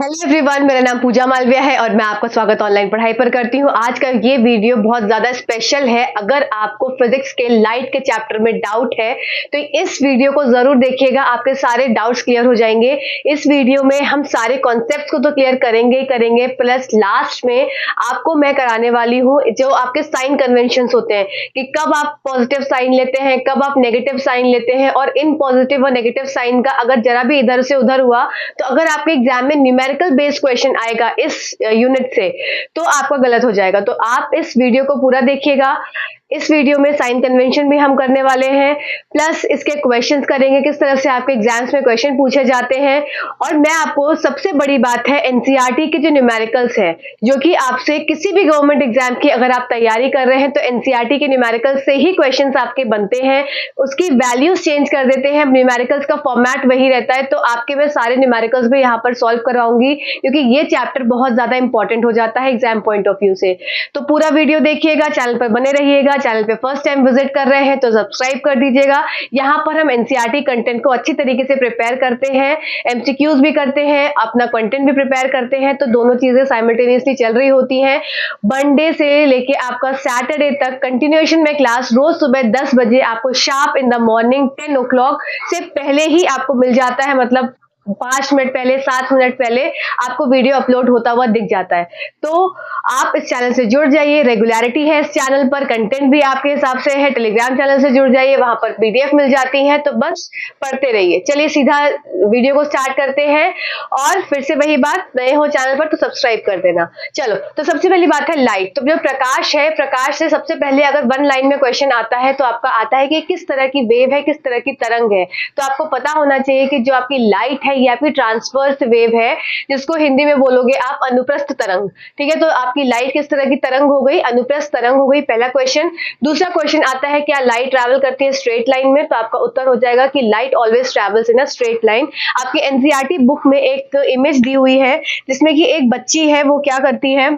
Hello everyone, मेरा नाम पूजा मालविया है और मैं आपका स्वागत ऑनलाइन पढ़ाई पर करती हूँ। आज का ये वीडियो बहुत ज़्यादा स्पेशल है। अगर आपको फिजिक्स के लाइट के चैप्टर में डाउट है तो इस वीडियो को ज़रूर देखिएगा, आपके सारे डाउट्स क्लियर हो जाएंगे। इस वीडियो में हम सारे कॉन्सेप्ट्स को तो क्लियर करेंगे ही करेंगे, प्लस लास्ट में आपको मैं कराने वाली हूँ जो आपके साइन कन्वेंशंस होते हैं कि कब आप पॉजिटिव साइन लेते हैं, कब आप नेगेटिव साइन लेते हैं, और इन पॉजिटिव और नेगेटिव साइन का अगर जरा भी इधर से उधर हुआ तो अगर आपके एग्जाम में न्यूमेरिकल बेस्ड क्वेश्चन आएगा इस यूनिट से तो आपका गलत हो जाएगा। तो आप इस वीडियो को पूरा देखिएगा। इस वीडियो में साइन कन्वेंशन भी हम करने वाले हैं, प्लस इसके क्वेश्चंस करेंगे, किस तरह से आपके एग्जाम्स में क्वेश्चन पूछे जाते हैं। और मैं आपको सबसे बड़ी बात है एनसीईआरटी के जो न्यूमेरिकल्स है, जो कि आपसे किसी भी गवर्नमेंट एग्जाम की अगर आप तैयारी कर रहे हैं तो एनसीईआरटी के न्यूमेरिकल्स से ही क्वेश्चंस आपके बनते हैं। उसकी वैल्यूज चेंज कर देते हैं, न्यूमेरिकल्स का फॉर्मेट वही रहता है। तो आपके मैं सारे न्यूमेरिकल्स भी यहाँ पर सॉल्व करवाऊंगी क्योंकि ये चैप्टर बहुत ज्यादा इंपॉर्टेंट हो जाता है एग्जाम पॉइंट ऑफ व्यू से। तो पूरा वीडियो देखिएगा, चैनल पर बने रहिएगा। चैनल पे फर्स्ट टाइम विजिट कर रहे हैं तो सब्सक्राइब कर दीजिएगा। यहाँ पर हम एनसीईआरटी कंटेंट को अच्छी तरीके से प्रिपेयर करते हैं, एमसीक्यूज भी करते हैं, अपना कंटेंट भी प्रिपेयर करते हैं। तो दोनों चीजें साइमल्टेनियसली चल रही होती हैं। मंडे से लेके आपका सैटरडे तक कंटिन्यूएशन में क्लास रोज सुबह 10 बजे आपको sharp in the morning 10 o'clock से पहले ही आपको मिल जाता है, मतलब 5 मिनट पहले, 7 मिनट पहले आपको वीडियो अपलोड होता हुआ दिख जाता है। तो आप इस चैनल से जुड़ जाइए, रेगुलरिटी है इस चैनल पर, कंटेंट भी आपके हिसाब से है। टेलीग्राम चैनल से जुड़ जाइए, वहां पर पीडीएफ मिल जाती है, तो बस पढ़ते रहिए। चलिए सीधा वीडियो को स्टार्ट करते हैं। और फिर से वही बात, नए हो चैनल पर तो सब्सक्राइब कर देना। चलो, तो सबसे पहली बात है लाइट। तो जो प्रकाश है, प्रकाश से सबसे पहले अगर वन लाइन में क्वेश्चन आता है तो आपका आता है कि किस तरह की वेव है, किस तरह की तरंग है। तो आपको पता होना चाहिए कि जो आपकी लाइट है ये आपकी ट्रांसवर्स वेव है, जिसको हिंदी में बोलोगे आप अनुप्रस्थ तरंग। ठीक है, तो आपकी लाइट किस तरह की तरंग हो गई, अनुप्रस्थ तरंग हो गई, पहला क्वेश्चन। दूसरा क्वेश्चन आता है क्या लाइट ट्रैवल करती है स्ट्रेट लाइन में, तो आपका उत्तर हो जाएगा कि light always travels in a straight line. आपकी एनसीईआरटी बुक में एक इमेज दी हुई है जिसमें कि एक बच्ची है, वो क्या करती है,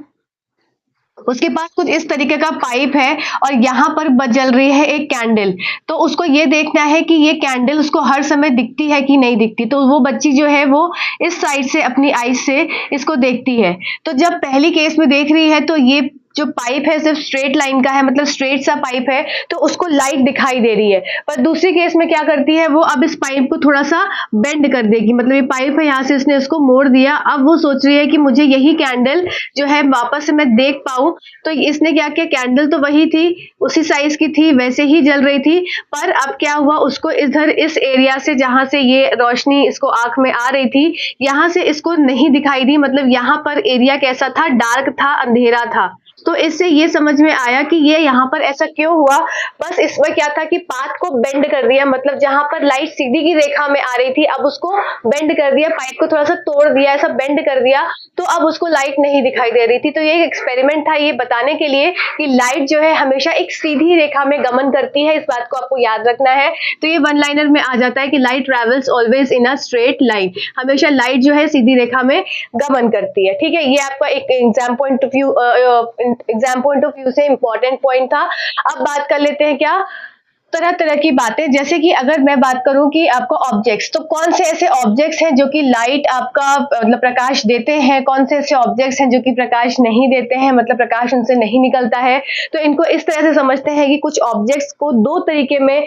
उसके पास कुछ इस तरीके का पाइप है और यहाँ पर जल रही है एक कैंडल। तो उसको ये देखना है कि ये कैंडल उसको हर समय दिखती है कि नहीं दिखती। तो वो बच्ची जो है वो इस साइड से अपनी आईज से इसको देखती है। तो जब पहली केस में देख रही है तो ये जो पाइप है सिर्फ स्ट्रेट लाइन का है, मतलब स्ट्रेट सा पाइप है, तो उसको लाइट दिखाई दे रही है। पर दूसरी केस में क्या करती है, वो अब इस पाइप को थोड़ा सा बेंड कर देगी, मतलब ये पाइप है, यहाँ से इसने इसको मोड़ दिया। अब वो सोच रही है कि मुझे यही कैंडल जो है वापस से मैं देख पाऊं। तो इसने क्या किया, कैंडल तो वही थी, उसी साइज की थी, वैसे ही जल रही थी, पर अब क्या हुआ, उसको इधर इस एरिया से जहां से ये रोशनी इसको आंख में आ रही थी, यहां से इसको नहीं दिखाई दी। मतलब यहाँ पर एरिया कैसा था, डार्क था, अंधेरा था। तो इससे ये समझ में आया कि ये यहाँ पर ऐसा क्यों हुआ। बस इसमें क्या था कि पाथ को बेंड कर दिया, मतलब जहां पर लाइट सीधी की रेखा में आ रही थी अब उसको बेंड कर दिया, पाइप को थोड़ा सा तोड़ दिया, ऐसा बेंड कर दिया, तो अब उसको लाइट नहीं दिखाई दे रही थी। तो ये एक एक्सपेरिमेंट था, ये बताने के लिए कि लाइट जो है हमेशा एक सीधी रेखा में गमन करती है, इस बात को आपको याद रखना है। तो ये वन लाइनर में आ जाता है कि light travels always in a straight line, हमेशा लाइट जो है सीधी रेखा में गमन करती है। ठीक है, ये आपका एक एग्जाम पॉइंट ऑफ व्यू से इंपॉर्टेंट पॉइंट था। अब बात कर लेते हैं क्या तरह तरह की बातें, जैसे कि अगर मैं बात करूं कि आपको ऑब्जेक्ट्स, तो कौन से ऐसे ऑब्जेक्ट्स हैं जो कि लाइट आपका मतलब प्रकाश देते हैं, कौन से ऐसे ऑब्जेक्ट्स हैं जो कि प्रकाश नहीं देते हैं, मतलब प्रकाश उनसे नहीं निकलता है। तो इनको इस तरह से समझते हैं कि कुछ ऑब्जेक्ट्स को दो तरीके में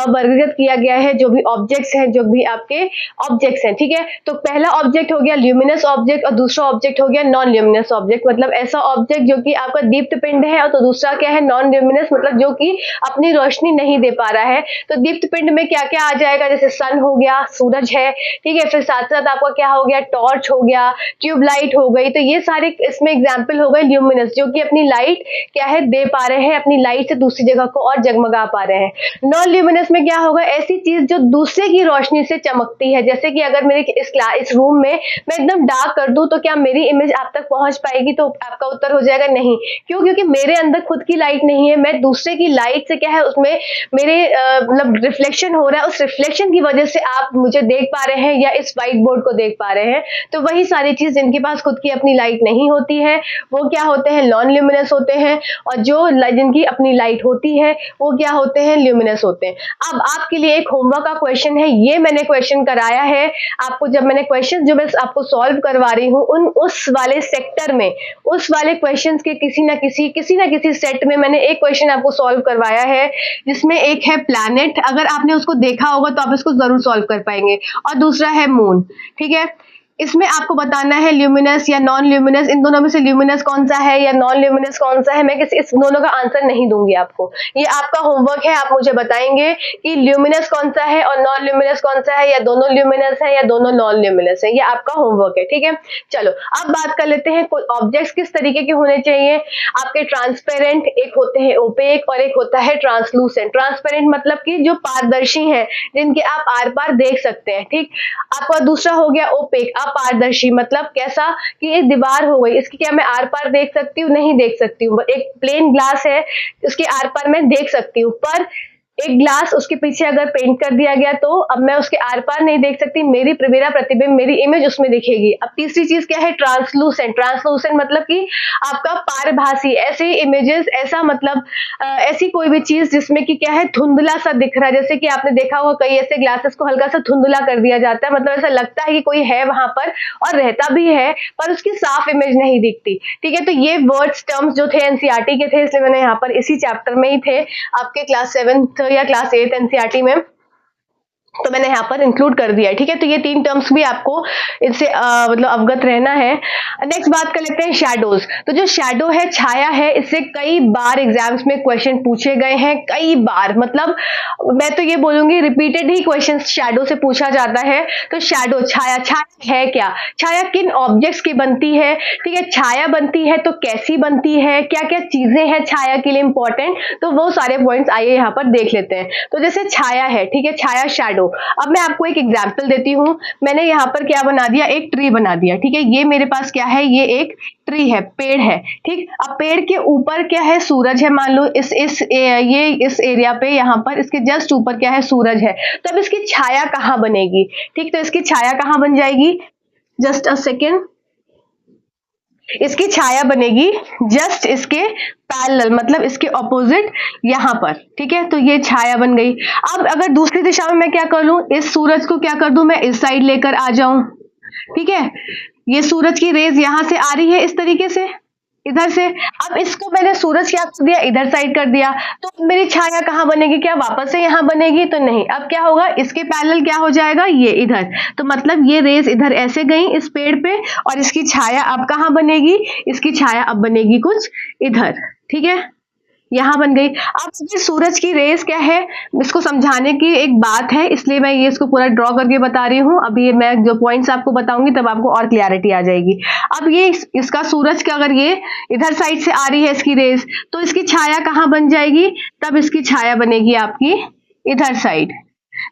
वर्गीकृत किया गया है, जो भी ऑब्जेक्ट्स हैं, जो भी आपके ऑब्जेक्ट्स हैं। ठीक है, तो पहला ऑब्जेक्ट हो गया ल्यूमिनस ऑब्जेक्ट और दूसरा ऑब्जेक्ट हो गया नॉन ल्यूमिनस ऑब्जेक्ट, मतलब ऐसा ऑब्जेक्ट जो कि आपका दीप्त पिंड है, और तो दूसरा क्या है, नॉन ल्यूमिनस, मतलब जो कि अपनी रोशनी नहीं दे पा रहा है। तो दीप्त पिंड में क्या क्या आ जाएगा, जैसे सन हो गया, सूरज है, ठीक है, फिर साथ साथ आपका क्या हो गया, टॉर्च हो गया, ट्यूबलाइट हो गई। तो ये सारे इसमें एग्जांपल हो गए ल्यूमिनस, जो कि अपनी लाइट क्या है दे पा रहे हैं, अपनी लाइट से दूसरी जगह को और जगमगा पा रहे हैं। नॉन ल्यूमिनस में क्या होगा, ऐसी चीज जो दूसरे की रोशनी से चमकती है। जैसे कि अगर मेरे इस रूम में मैं एकदम डार्क कर दूं तो क्या मेरी इमेज आप तक पहुंच पाएगी, तो आपका उत्तर हो जाएगा नहीं। क्यों, क्योंकि मेरे अंदर खुद की लाइट नहीं है, मैं दूसरे की लाइट से क्या है उसमें मेरे मतलब रिफ्लेक्शन हो रहा है, उस रिफ्लेक्शन की वजह से आप मुझे देख पा रहे हैं या इस व्हाइट बोर्ड को देख पा रहे हैं। तो वही सारी चीज जिनके पास खुद की अपनी लाइट नहीं होती है वो क्या होते हैं, नॉन ल्यूमिनस होते हैं, और जो जिनकी अपनी लाइट होती है वो क्या होते हैं, ल्यूमिनस होते हैं। अब आपके लिए एक होमवर्क का क्वेश्चन है, ये मैंने क्वेश्चन कराया है आपको, जब मैंने क्वेश्चन जो मैं आपको सॉल्व करवा रही हूँ उस वाले सेक्टर में, उस वाले क्वेश्चंस के किसी ना किसी सेट में मैंने एक क्वेश्चन आपको सॉल्व करवाया है, जिसमें एक है प्लैनेट, अगर आपने उसको देखा होगा तो आप इसको जरूर सॉल्व कर पाएंगे, और दूसरा है मून। ठीक है, इसमें आपको बताना है ल्यूमिनस या नॉन ल्यूमिनस, इन दोनों में से ल्यूमिनस कौन सा है या नॉन ल्यूमिनस कौन सा है। मैं इस दोनों का आंसर नहीं दूंगी आपको, ये आपका होमवर्क है। आप मुझे बताएंगे कि ल्यूमिनस कौन सा है और नॉन ल्यूमिनस कौन सा है, या दोनों ल्यूमिनस है या दोनों नॉन ल्यूमिनस है, ये आपका होमवर्क है। ठीक है, चलो अब बात कर लेते हैं ऑब्जेक्ट्स किस तरीके के होने चाहिए। आपके ट्रांसपेरेंट, एक होते हैं ओपेक और एक होता है ट्रांसलूसेंट। ट्रांसपेरेंट मतलब कि जो पारदर्शी है, जिनके आप आर पार देख सकते हैं। ठीक, आपका दूसरा हो गया ओपेक, अपारदर्शी, मतलब कैसा कि ये दीवार हो गई, इसकी क्या मैं आर पार देख सकती हूँ, नहीं देख सकती हूँ। एक प्लेन ग्लास है, उसके आर पार मैं देख सकती हूँ, पर एक ग्लास उसके पीछे अगर पेंट कर दिया गया तो अब मैं उसके आर पार नहीं देख सकती, मेरा प्रतिबिंब, मेरी इमेज उसमें दिखेगी। अब तीसरी चीज क्या है, ट्रांसलूसेंट। ट्रांसलूसेंट मतलब कि आपका पारभासी, ऐसे इमेजेस, ऐसा मतलब ऐसी कोई भी चीज जिसमें कि क्या है, धुंधला सा दिख रहा है। जैसे कि आपने देखा होगा कई ऐसे ग्लासेस को हल्का सा धुंधला कर दिया जाता है, मतलब ऐसा लगता है कि कोई है वहां पर और रहता भी है, पर उसकी साफ इमेज नहीं दिखती। ठीक है, तो ये वर्ड्स टर्म्स जो थे एनसीईआरटी के थे, इसलिए मैंने यहाँ पर इसी चैप्टर में ही थे, आपके क्लास 7 या क्लास 8 एनसीईआरटी में, तो मैंने यहाँ पर इंक्लूड कर दिया है। ठीक है, तो ये तीन टर्म्स भी आपको इससे मतलब अवगत रहना है। नेक्स्ट बात कर लेते हैं शैडोज। तो जो शैडो है, छाया है, इससे कई बार एग्जाम्स में क्वेश्चन पूछे गए हैं, कई बार, मतलब मैं तो ये बोलूंगी रिपीटेड ही क्वेश्चन शैडो से पूछा जाता है। तो शैडो, छाया, छाया है क्या, छाया किन ऑब्जेक्ट्स की बनती है। ठीक है, छाया बनती है तो कैसी बनती है, क्या क्या चीजें हैं छाया के लिए इंपॉर्टेंट, तो वो सारे पॉइंट्स आइए यहाँ पर देख लेते हैं। तो जैसे छाया है, ठीक है, छाया, शैडो। अब मैं आपको एक एग्जांपल देती हूं। मैंने यहाँ पर क्या बना दिया, एक ट्री बना दिया। ठीक है, ये मेरे पास क्या है, ये एक ट्री है, पेड़ है। ठीक, अब पेड़ के ऊपर क्या है, सूरज है। मान लो इस एरिया पे, यहाँ पर इसके जस्ट ऊपर क्या है, सूरज है। तो अब इसकी छाया कहाँ बनेगी। ठीक, तो इसकी छाया कहाँ बन जाएगी, जस्ट अ सेकेंड, इसकी छाया बनेगी जस्ट इसके पैरेलल, मतलब इसके ऑपोजिट यहाँ पर। ठीक है, तो ये छाया बन गई। अब अगर दूसरी दिशा में मैं क्या कर लूं, इस सूरज को क्या कर दूं, मैं इस साइड लेकर आ जाऊं। ठीक है, ये सूरज की रेज यहां से आ रही है इस तरीके से, इधर से। अब इसको मैंने सूरज क्या कर दिया, इधर साइड कर दिया, तो मेरी छाया कहाँ बनेगी, क्या वापस से यहाँ बनेगी, तो नहीं। अब क्या होगा, इसके पैरेलल क्या हो जाएगा, ये इधर। तो मतलब ये रेज इधर ऐसे गई इस पेड़ पे, और इसकी छाया अब कहाँ बनेगी, इसकी छाया अब बनेगी कुछ इधर। ठीक है, यहां बन गई। अब ये सूरज की रेस क्या है, इसको समझाने की एक बात है, इसलिए मैं ये इसको पूरा ड्रॉ करके बता रही हूं। अभी मैं जो पॉइंट्स आपको बताऊंगी तब आपको और क्लियरिटी आ जाएगी। अब ये इसका सूरज का अगर ये इधर साइड से आ रही है इसकी रेस, तो इसकी छाया कहां बन जाएगी, तब इसकी छाया बनेगी आपकी इधर साइड।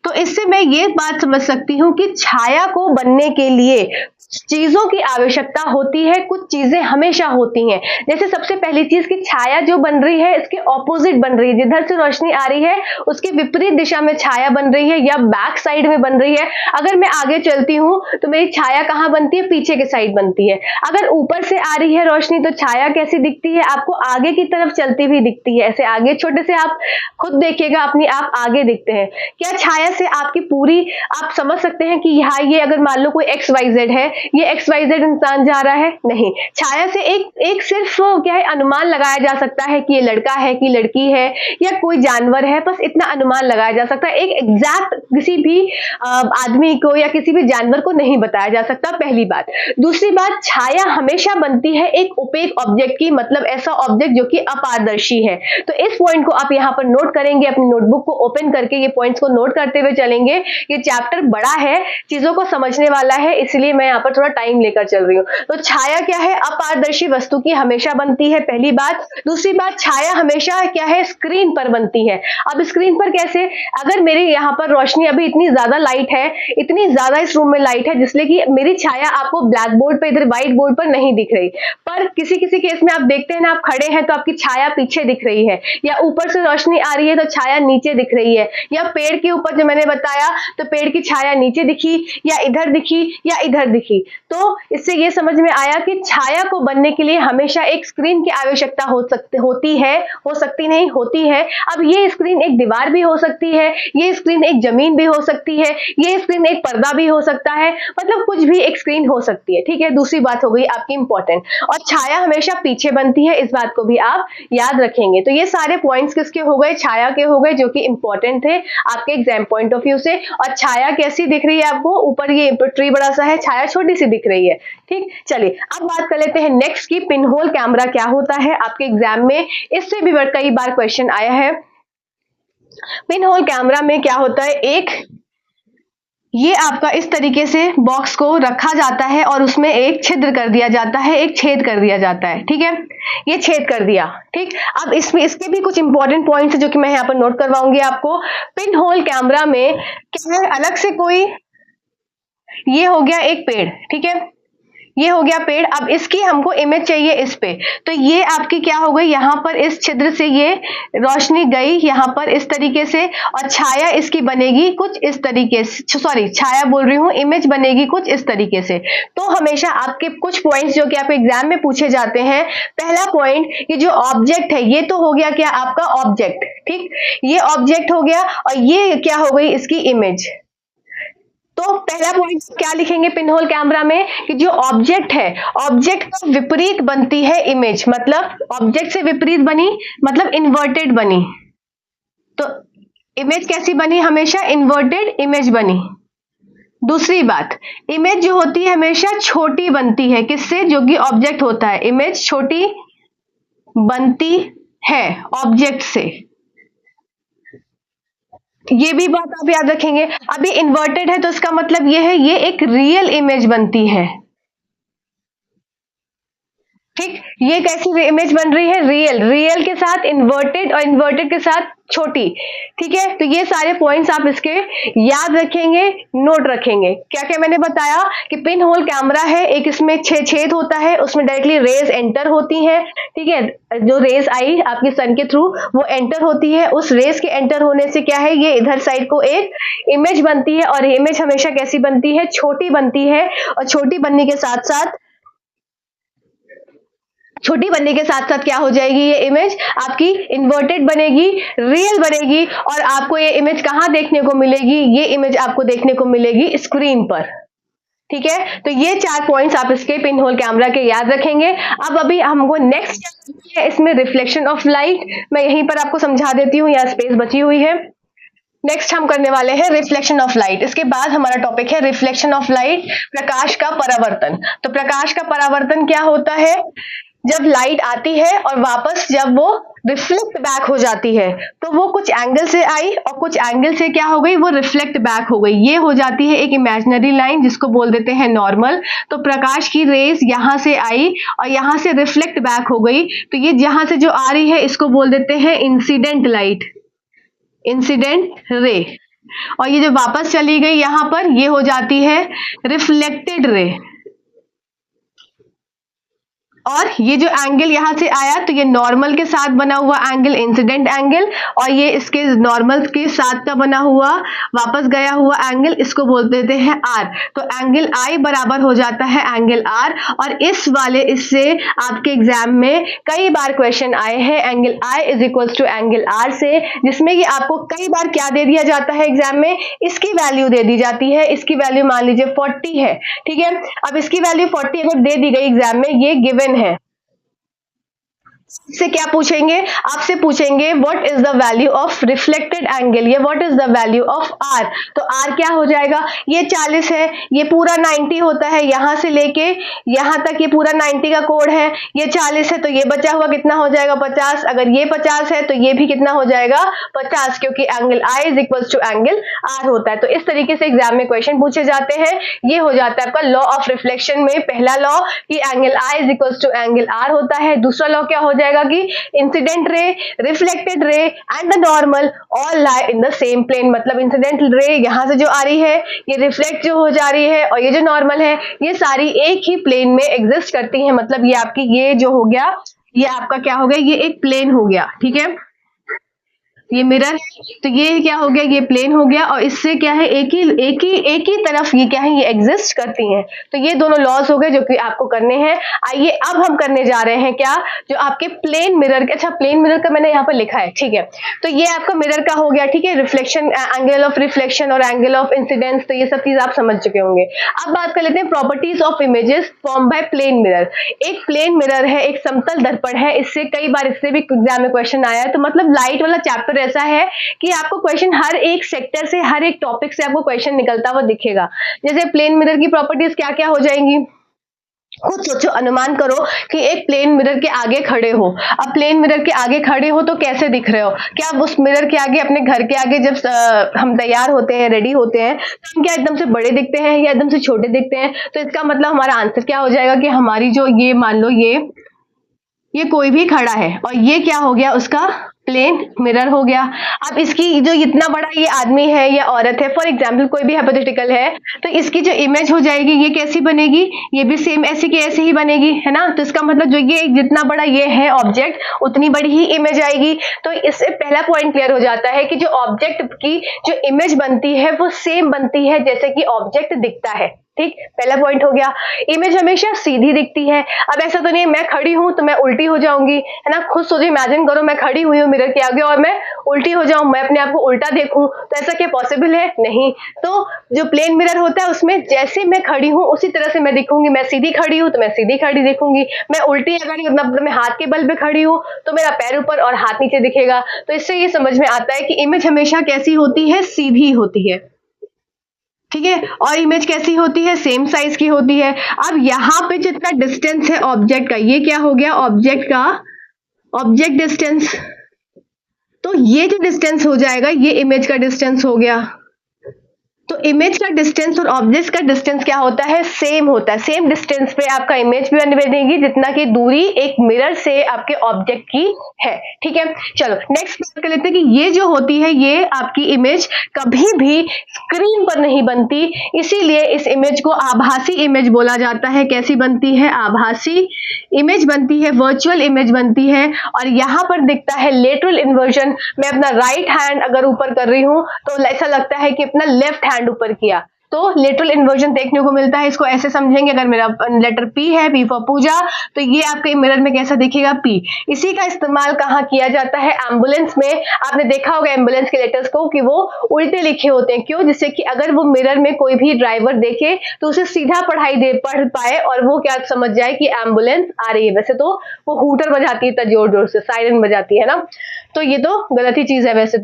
तो इससे मैं ये बात समझ सकती हूं कि छाया को बनने के लिए चीजों की आवश्यकता होती है, कुछ चीजें हमेशा होती हैं। जैसे सबसे पहली चीज की छाया जो बन रही है इसके ऑपोजिट बन रही है, जिधर से रोशनी आ रही है उसके विपरीत दिशा में छाया बन रही है या बैक साइड में बन रही है। अगर मैं आगे चलती हूं तो मेरी छाया कहां बनती है, पीछे के साइड बनती है। अगर ऊपर से आ रही है रोशनी तो छाया कैसी दिखती है, आपको आगे की तरफ चलती हुई दिखती है, ऐसे आगे, छोटे से आप खुद देखिएगा अपनी आप आगे दिखते हैं। क्या छाया से आपकी पूरी, आप समझ सकते हैं कि यहाँ ये अगर मान लो कोई XYZ है, ये XYZ इंसान जा रहा है, नहीं। छाया से एक सिर्फ क्या है, अनुमान लगाया जा सकता है कि ये लड़का है कि लड़की है या कोई जानवर है, बस इतना अनुमान लगाया जा सकता है। एक एग्जैक्ट किसी भी आदमी को या किसी भी जानवर को नहीं बताया जा सकता, पहली बात। दूसरी बात, छाया हमेशा बनती है एक ओपेक ऑब्जेक्ट की, मतलब ऐसा ऑब्जेक्ट जो कि अपारदर्शी है। तो इस पॉइंट को आप यहाँ पर नोट करेंगे, अपनी नोटबुक को ओपन करके ये पॉइंट्स को नोट करते हुए चलेंगे। ये चैप्टर बड़ा है, चीजों को समझने वाला है, इसलिए मैं यहाँ पर थोड़ा थोड़ा टाइम लेकर चल रही हूँ। तो छाया क्या है, अपारदर्शी वस्तु की हमेशा बनती है, पहली बात। दूसरी बात, छाया हमेशा क्या है, स्क्रीन पर बनती है। अब स्क्रीन पर कैसे, अगर मेरे यहाँ पर रोशनी अभी इतनी ज्यादा लाइट है, इतनी ज्यादा इस रूम में लाइट है, जिसलिए कि मेरी छाया आपको ब्लैक बोर्ड पर, इधर व्हाइट बोर्ड पर नहीं दिख रही, पर किसी किसी केस में आप देखते हैं ना, आप खड़े हैं तो आपकी छाया पीछे दिख रही है, या ऊपर से रोशनी आ रही है तो छाया नीचे दिख रही है, या पेड़ के ऊपर जो मैंने बताया तो पेड़ की छाया नीचे दिखी, या इधर दिखी, या इधर दिखी। तो इससे ये समझ में आया कि छाया को बनने के लिए हमेशा एक स्क्रीन की आवश्यकता होती है, हो सकती नहीं, होती है। अब ये स्क्रीन एक दीवार भी हो सकती है, ये स्क्रीन एक जमीन भी हो सकती है, ये स्क्रीन एक पर्दा भी हो सकता है, मतलब कुछ भी एक स्क्रीन हो सकती है, ठीक है। दूसरी बात हो गई आपकी इंपॉर्टेंट। और छाया हमेशा पीछे बनती है, इस बात को भी आप याद रखेंगे। तो ये सारे पॉइंट्स किसके हो गए, छाया के हो गए, जो कि इंपॉर्टेंट थे आपके एग्जाम पॉइंट ऑफ व्यू से। और छाया कैसी दिख रही है आपको, ऊपर ये ट्री बड़ा सा है, छाया छोटी सी दिख रही है, ठीक। चलिए अब बात कर लेते हैं नेक्स्ट की, पिन होल कैमरा क्या होता है। आपके एग्जाम में इससे भी कई बार क्वेश्चन आया है। पिन होल कैमरा में क्या होता है, एक ये आपका इस तरीके से बॉक्स को रखा जाता है और उसमें एक छिद्र कर दिया जाता है, एक छेद कर दिया जाता है, ठीक है। ये छेद कर दिया, ठीक। अब इसमें इसके भी कुछ इंपॉर्टेंट पॉइंट्स है जो कि मैं यहाँ पर नोट करवाऊंगी आपको। पिन होल कैमरा में क्या है, अलग से कोई, ये हो गया एक पेड़, ठीक है, ये हो गया पेड़। अब इसकी हमको इमेज चाहिए इस पे, तो ये आपकी क्या हो गई, यहाँ पर इस छिद्र से ये रोशनी गई यहाँ पर इस तरीके से, और छाया इसकी बनेगी कुछ इस तरीके से, सॉरी छाया बोल रही हूँ, इमेज बनेगी कुछ इस तरीके से। तो हमेशा आपके कुछ पॉइंट्स जो कि आपके एग्जाम में पूछे जाते हैं, पहला पॉइंट, ये जो ऑब्जेक्ट है, ये तो हो गया क्या आपका ऑब्जेक्ट, ठीक, ये ऑब्जेक्ट हो गया, और ये क्या हो गई इसकी इमेज। तो पहला पॉइंट क्या लिखेंगे पिन होल कैमरा में, कि जो ऑब्जेक्ट है, ऑब्जेक्ट का विपरीत बनती है इमेज, मतलब ऑब्जेक्ट से विपरीत बनी मतलब इन्वर्टेड बनी। तो इमेज कैसी बनी, हमेशा इन्वर्टेड इमेज बनी। दूसरी बात, इमेज जो होती है हमेशा छोटी बनती है, किससे, जो कि ऑब्जेक्ट होता है, इमेज छोटी बनती है ऑब्जेक्ट से, ये भी बात आप याद रखेंगे। अभी इन्वर्टेड है तो इसका मतलब ये है, ये एक रियल इमेज बनती है, ठीक। ये कैसी इमेज बन रही है, रियल, रियल के साथ इन्वर्टेड, और इन्वर्टेड के साथ छोटी, ठीक है। तो ये सारे पॉइंट्स आप इसके याद रखेंगे, नोट रखेंगे। क्या क्या मैंने बताया कि पिन होल कैमरा है, एक इसमें छेद होता है, उसमें डायरेक्टली रेज एंटर होती है, ठीक है। जो रेज आई आपकी सन के थ्रू वो एंटर होती है, उस रेज के एंटर होने से क्या है, ये इधर साइड को एक इमेज बनती है, और इमेज हमेशा कैसी बनती है, छोटी बनती है। और छोटी बनने के साथ साथ क्या हो जाएगी, ये इमेज आपकी इन्वर्टेड बनेगी, रियल बनेगी, और आपको ये इमेज कहां देखने को मिलेगी, ये इमेज आपको देखने को मिलेगी स्क्रीन पर, ठीक है। तो ये 4 पॉइंट्स आप इसके पिन होल कैमरा के याद रखेंगे। अब अभी हमको नेक्स्ट है इसमें रिफ्लेक्शन ऑफ लाइट, मैं यहीं पर आपको समझा देती हूँ, यहाँ स्पेस बची हुई है। नेक्स्ट हम करने वाले हैं रिफ्लेक्शन ऑफ लाइट। इसके बाद हमारा टॉपिक है रिफ्लेक्शन ऑफ लाइट, प्रकाश का परावर्तन। तो प्रकाश का परावर्तन क्या होता है, जब लाइट आती है और वापस जब वो रिफ्लेक्ट बैक हो जाती है, तो वो कुछ एंगल से आई और कुछ एंगल से क्या हो गई, वो रिफ्लेक्ट बैक हो गई। ये हो जाती है एक इमेजिनरी लाइन, जिसको बोल देते हैं नॉर्मल। तो प्रकाश की रेज यहां से आई और यहां से रिफ्लेक्ट बैक हो गई, तो ये जहां से जो आ रही है इसको बोल देते हैं इंसिडेंट लाइट, इंसिडेंट रे। और ये जो वापस चली गई यहां पर, ये हो जाती है रिफ्लेक्टेड रे। और ये जो एंगल यहां से आया, तो ये नॉर्मल के साथ बना हुआ एंगल इंसिडेंट एंगल, और ये इसके नॉर्मल के साथ का बना हुआ वापस गया हुआ एंगल, इसको बोल देते हैं आर। तो एंगल आई बराबर हो जाता है एंगल आर। और इससे आपके एग्जाम में कई बार क्वेश्चन आए हैं angle I is equals to angle R से, जिसमें कि आपको कई बार क्या दे दिया जाता है एग्जाम में, इसकी वैल्यू दे दी जाती है। इसकी वैल्यू मान लीजिए 40 है, ठीक है। अब इसकी वैल्यू 40 अगर दे दी गई एग्जाम में, ये गिवन है, से क्या पूछेंगे, आपसे पूछेंगे what is the value of reflected angle, या what is the value of R. तो आर क्या हो जाएगा, ये 40 है, ये पूरा 90 होता है, यहां से लेके यहां तक ये पूरा 90 का कोण है, ये 40 है, तो ये बचा हुआ कितना हो जाएगा 50। अगर ये 50 है तो ये भी कितना हो जाएगा 50, क्योंकि angle I is equal to angle R होता है। तो इस तरीके से एग्जाम में क्वेश्चन पूछे जाते हैं। ये हो जाता है आपका लॉ ऑफ रिफ्लेक्शन में पहला लॉ कि angle I is equal to angle R होता है। दूसरा लॉ क्या हो जाएगा कि incident ray, reflected ray and the normal all lie in the same plane. मतलब इंसिडेंट रे यहां से जो आ रही है, ये रिफ्लेक्ट जो हो जा रही है, और ये जो नॉर्मल है, ये सारी एक ही प्लेन में एग्जिस्ट करती हैं। मतलब ये आपकी ये जो हो गया, ये आपका क्या हो गया, ये एक प्लेन हो गया, ठीक है। ये मिरर है, तो ये क्या हो गया, ये प्लेन हो गया, और इससे क्या है एक ही तरफ ये क्या है, ये एग्जिस्ट करती हैं। तो ये दोनों लॉज हो गए जो कि आपको करने हैं। आइए अब हम करने जा रहे हैं क्या, जो आपके प्लेन मिरर के, अच्छा प्लेन मिरर का मैंने यहाँ पर लिखा है, ठीक है। तो ये आपका मिरर का हो गया, ठीक है, रिफ्लेक्शन, एंगल ऑफ रिफ्लेक्शन और एंगल ऑफ इंसिडेंस, तो ये सब चीज आप समझ चुके होंगे। अब बात कर लेते हैं properties of images form by plane mirror. एक प्लेन मिरर है, एक समतल दर्पण है, इससे कई बार इससे भी एग्जाम में क्वेश्चन आया है। तो मतलब लाइट वाला चैप्टर ऐसा है कि आपको क्वेश्चन हर एक सेक्टर से, हर एक टॉपिक से आपको क्वेश्चन निकलता हुआ दिखेगा। जैसे प्लेन मिरर की प्रॉपर्टीज क्या क्या हो जाएंगी, खुद सोचो, अनुमान करो कि एक प्लेन मिरर के आगे खड़े हो। अब प्लेन मिरर के आगे खड़े हो तो कैसे दिख रहे हो, क्या आप उस मिरर के आगे, अपने घर के आगे जब हम तैयार होते हैं, रेडी होते हैं, तो हम क्या एकदम से बड़े दिखते हैं या एकदम से छोटे दिखते हैं। तो इसका मतलब हमारा आंसर क्या हो जाएगा कि हमारी जो ये मान लो ये कोई भी खड़ा है, और ये क्या हो गया, उसका प्लेन मिरर हो गया। अब इसकी जो इतना बड़ा ये आदमी है या औरत है, फॉर एग्जाम्पल कोई भी हाइपोथेटिकल है, तो इसकी जो इमेज हो जाएगी ये कैसी बनेगी, ये भी सेम ऐसी की ऐसे ही बनेगी, है ना। तो इसका मतलब जो ये जितना बड़ा ये है ऑब्जेक्ट, उतनी बड़ी ही इमेज आएगी। तो इससे पहला पॉइंट क्लियर हो जाता है कि जो ऑब्जेक्ट की जो इमेज बनती है वो सेम बनती है जैसे कि ऑब्जेक्ट दिखता है। ठीक, पहला पॉइंट हो गया। इमेज हमेशा सीधी दिखती है। अब ऐसा तो नहीं मैं खड़ी हूं तो मैं उल्टी हो जाऊंगी, है ना। खुद सोचो, इमेजिन करो मैं खड़ी हुई हूं मिरर के आगे और मैं उल्टी हो जाऊं, मैं अपने आप को उल्टा देखूं, तो ऐसा क्या पॉसिबल है, नहीं। तो जो प्लेन मिरर होता है उसमें जैसे मैं खड़ी हूं उसी तरह से मैं दिखूंगी। मैं सीधी खड़ी हूं तो मैं सीधी खड़ी दिखूंगी, मैं उल्टी अगर मतलब मैं हाथ के बल पे खड़ी हूं तो मेरा पैर ऊपर और हाथ नीचे दिखेगा। तो इससे ये समझ में आता है कि इमेज हमेशा कैसी होती है, सीधी होती है, ठीक है। और इमेज कैसी होती है, सेम साइज की होती है। अब यहाँ पे जितना डिस्टेंस है ऑब्जेक्ट का, ये क्या हो गया, ऑब्जेक्ट का ऑब्जेक्ट डिस्टेंस। तो ये जो डिस्टेंस हो जाएगा ये इमेज का डिस्टेंस हो गया। तो इमेज का डिस्टेंस और ऑब्जेक्ट का डिस्टेंस क्या होता है, सेम होता है। सेम डिस्टेंस पे आपका इमेज भी बनेगी जितना की दूरी एक मिरर से आपके ऑब्जेक्ट की है, ठीक है। चलो नेक्स्ट बात कर लेते हैं कि ये जो होती है ये आपकी इमेज कभी भी स्क्रीन पर नहीं बनती, इसीलिए इस इमेज को आभासी इमेज बोला जाता है। कैसी बनती है, आभासी इमेज बनती है, वर्चुअल इमेज बनती है। और यहां पर दिखता है लेटरल इन्वर्जन। मैं अपना राइट हैंड अगर ऊपर कर रही हूं तो ऐसा लगता है कि अपना लेफ्ट हैंड ऊपर किया, तो लेटरल इन्वर्जन देखने को मिलता है। इसको ऐसे समझेंगे, अगर मेरा लेटर पी है, पी फॉर पूजा, तो ये आपके मिरर में कैसा दिखेगा, पी। इसी का इस्तेमाल कहाँ किया जाता है, एम्बुलेंस में। आपने देखा होगा एम्बुलेंस के लेटर्स को कि वो उल्टे लिखे होते हैं, क्यों, जिससे कि अगर वो मिरर में कोई भी ड्राइवर देखे तो उसे सीधा पढ़ पाए और वो क्या समझ जाए कि एम्बुलेंस आ रही है। वैसे तो वो हूटर बजाती है, जोर जोर से सायरन बजाती है ना, तो ये तो गलत ही चीज है वैसे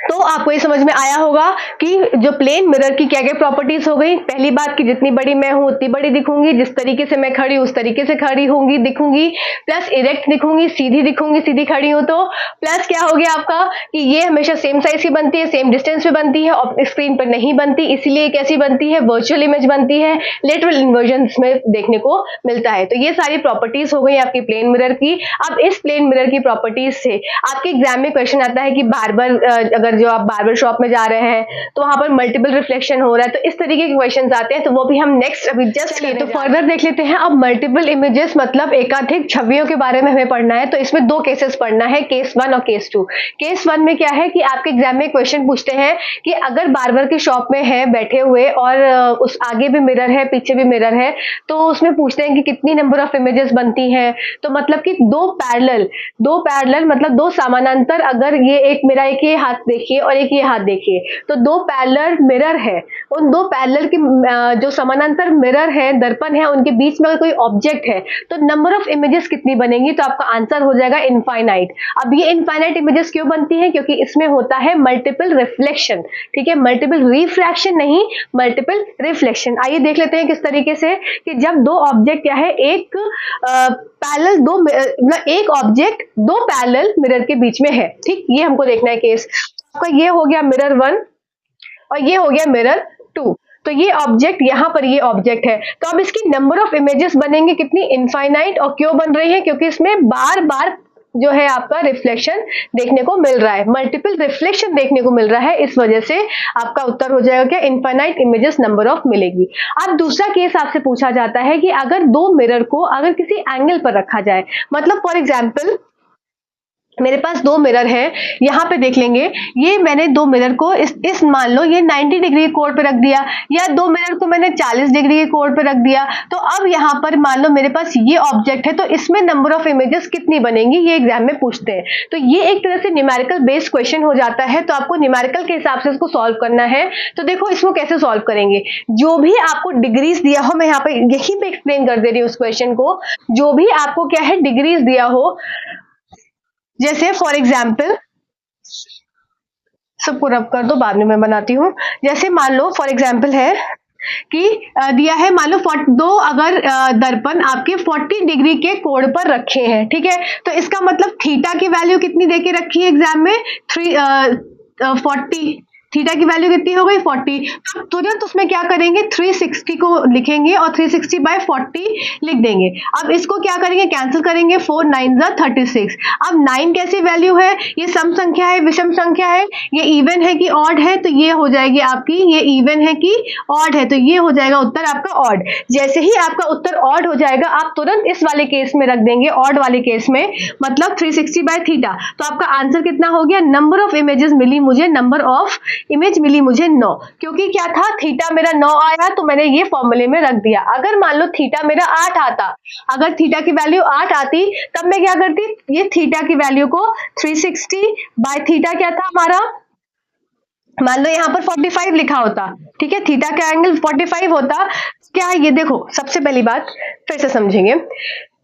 तो आपको ये समझ में आया होगा कि जो प्लेन मिरर की क्या क्या प्रॉपर्टीज हो गई। पहली बात कि जितनी बड़ी मैं हूं उतनी बड़ी दिखूंगी, जिस तरीके से मैं खड़ी हूं उस तरीके से खड़ी होंगी दिखूंगी, प्लस इरेक्ट दिखूंगी, सीधी दिखूंगी, सीधी खड़ी हूं तो। प्लस क्या हो गया आपका कि ये हमेशा सेम साइज की बनती है, सेम डिस्टेंस पे बनती है और स्क्रीन पर नहीं बनती, इसलिए कैसी बनती है, वर्चुअल इमेज बनती है, लेटरल इन्वर्जन में देखने को मिलता है। तो ये सारी प्रॉपर्टीज हो गई आपकी प्लेन मिरर की। अब इस प्लेन मिरर की प्रॉपर्टीज से आपके एग्जाम में क्वेश्चन आता है कि बार अगर जो आप बार्बर शॉप में जा रहे हैं तो वहां पर मल्टीपल रिफ्लेक्शन हो रहा है, तो इस तरीके के क्वेश्चंस आते हैं, तो वो भी हम नेक्स्ट अभी जस्ट तो फर्दर देख लेते हैं। अब मल्टीपल इमेजेस मतलब एकाधिक छवियों के बारे में हमें पढ़ना है, तो इसमें दो केसेस पढ़ना है, केस 1 और केस 2। केस 1 में क्या है कि आपके एग्जाम में क्वेश्चन पूछते हैं कि अगर बार्बर की शॉप में है बैठे हुए और उस आगे भी मिरर है पीछे भी मिरर है, तो उसमें पूछते हैं कि कितनी नंबर ऑफ इमेजेस बनती है। तो मतलब कि दो पैरेलल मतलब दो समानांतर, अगर ये एक मेरा एक ये हाथ देखिए और एक ये हाथ देखिए, तो दो पैरेलल मिरर है, उन दो पैरेलल की जो समानांतर मिरर है, दर्पण है, उनके बीच में अगर कोई ऑब्जेक्ट है तो नंबर ऑफ इमेजेस कितनी बनेंगी, तो आपका आंसर हो जाएगा इनफाइनाइट। अब ये इनफाइनाइट इमेजेस क्यों बनती है, क्योंकि इसमें होता है मल्टीपल रिफ्लेक्शन, ठीक है, मल्टीपल रिफ्रैक्शन नहीं, मल्टीपल रिफ्लेक्शन। आइए देख लेते हैं किस तरीके से कि जब दो ऑब्जेक्ट क्या है, एक पैरेलल दो मतलब एक ऑब्जेक्ट दो पैरेलल मिरर के बीच में है, ठीक, ये हमको देखना है केस। आपका ये हो गया मिरर 1 और ये हो गया मिरर 2, तो ये ऑब्जेक्ट यहाँ पर ये ऑब्जेक्ट है, तो अब इसकी नंबर ऑफ इमेजेस बनेंगे कितनी, इनफाइनाइट। और क्यों बन रही है, क्योंकि इसमें बार बार जो है आपका रिफ्लेक्शन देखने को मिल रहा है, मल्टीपल रिफ्लेक्शन देखने को मिल रहा है, इस वजह से आपका उत्तर हो जाएगा क्या, इनफाइनाइट इमेजेस नंबर ऑफ मिलेगी। अब दूसरा केस आपसे पूछा जाता है कि अगर दो मिरर को अगर किसी एंगल पर रखा जाए, मतलब फॉर एग्जाम्पल मेरे पास दो मिरर है, यहाँ पे देख लेंगे, ये मैंने दो मिरर को इस मान लो ये 90 डिग्री कोण पे रख दिया, या दो मिरर को मैंने 40 डिग्री के कोण पे रख दिया, तो अब यहाँ पर मान लो मेरे पास ये ऑब्जेक्ट है, तो इसमें नंबर ऑफ इमेजेस कितनी बनेंगी, ये एग्जाम में पूछते हैं। तो ये एक तरह से न्यूमेरिकल बेस्ड क्वेश्चन हो जाता है, तो आपको न्यूमेरिकल के हिसाब से इसको सॉल्व करना है। तो देखो इसको कैसे सॉल्व करेंगे, जो भी आपको डिग्रीज दिया हो, मैं यहाँ पे यहीं पे एक्सप्लेन कर दे रही हूँ उस क्वेश्चन को, जो भी आपको क्या है डिग्रीज दिया हो, जैसे फॉर एग्जाम्पल सबको रब कर दो, बाद में मैं बनाती हूं। जैसे मान लो फॉर एग्जाम्पल है कि दिया है, मान लो दो अगर दर्पण आपके 40 डिग्री के कोण पर रखे हैं, ठीक है, तो इसका मतलब थीटा की वैल्यू कितनी देके रखी है एग्जाम में, 40, थीटा की वैल्यू कितनी हो गई 40, तो तुरंत उसमें क्या करेंगे 360 को लिखेंगे और 360/40 लिख देंगे। अब इसको क्या करेंगे, कैंसिल करेंगे, 4 9 36। अब 9 कैसी वैल्यू है, ये सम संख्या है, विषम संख्या है, ये इवन है कि ऑड है, तो ये हो जाएगी आपकी, ये इवन है कि ऑड है, तो ये हो जाएगा उत्तर आपका ऑड। जैसे ही आपका उत्तर ऑड हो जाएगा, आप तुरंत इस वाले केस में रख देंगे, ऑड वाले केस में, मतलब 360/थीटा, तो आपका आंसर कितना हो गया, नंबर ऑफ इमेजेस मिली मुझे, नंबर ऑफ इमेज मिली मुझे 9, क्योंकि क्या था, थीटा मेरा 9 आया, तो मैंने ये फॉर्मूले में रख दिया। अगर मान लो थीटा मेरा 8 आता, अगर थीटा की वैल्यू 8 आती, तब मैं क्या करती, ये थीटा की वैल्यू को 360/थीटा क्या था हमारा, मान लो यहाँ पर 45 लिखा होता, ठीक है, थीटा का एंगल 45 होता, क्या ये देखो, सबसे पहली बात फिर से समझेंगे,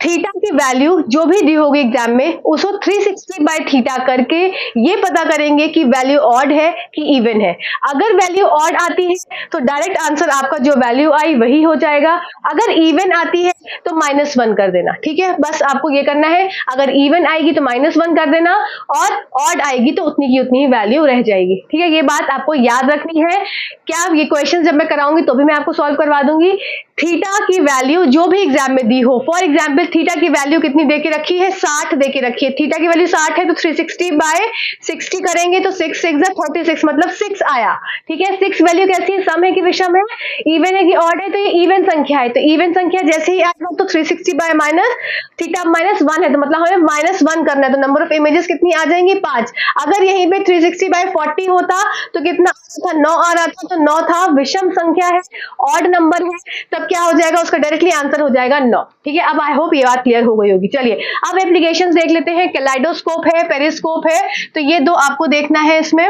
थीटा की वैल्यू जो भी दी होगी एग्जाम में, उसको 360/थीटा करके ये पता करेंगे कि वैल्यू ऑड है कि इवन है। अगर वैल्यू ऑड आती है तो डायरेक्ट आंसर आपका जो वैल्यू आई वही हो जाएगा, अगर इवन आती है तो -1 कर देना, ठीक है, बस आपको ये करना है, अगर इवन आएगी तो -1 कर देना, और ऑड आएगी तो उतनी की उतनी ही वैल्यू रह जाएगी, ठीक है, ये बात आपको याद रखनी है। क्या ये क्वेश्चन जब मैं कराऊंगी तो भी मैं आपको सॉल्व करवा दूंगी। थीटा की वैल्यू जो भी एग्जाम में दी हो, फॉर एग्जाम्पल थीटा की वैल्यू कितनी देके रखी है, 60 देके रखी है, थीटा की वैल्यू 60 है, तो 360/60 करेंगे तो 6 6 36, मतलब 6 आया, ठीक है। 6 वैल्यू कैसी है, सम है कि विषम है, इवन है कि ऑड है, तो ये इवन संख्या है, तो इवन संख्या जैसे ही आएगा तो 360 माइनस थीटा -1 है, तो मतलब हमें -1 करना है, तो नंबर ऑफ इमेजेस कितनी आ जाएंगी 5। अगर यहीं पे 360/40 होता तो कितना था, 9 आ रहा था, तो 9 था, विषम संख्या है, ऑड नंबर है, तब क्या हो जाएगा, उसका डायरेक्टली आंसर हो जाएगा 9, ठीक है। अब आई होप ये बात क्लियर हो गई होगी। चलिए अब एप्लीकेशंस देख लेते हैं, कैलाइडोस्कोप है, पेरिस्कोप है, तो ये दो आपको देखना है इसमें।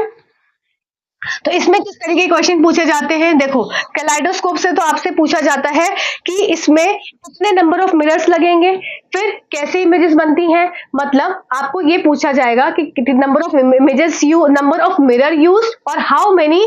तो इसमें किस तरीके के क्वेश्चन पूछे जाते हैं, देखो कैलाइडोस्कोप से तो आपसे पूछा जाता है कि इसमें कितने नंबर ऑफ मिरर्स लगेंगे, फिर कैसे इमेजेस बनती हैं, मतलब आपको ये पूछा जाएगा कि number of images number of mirror use और how many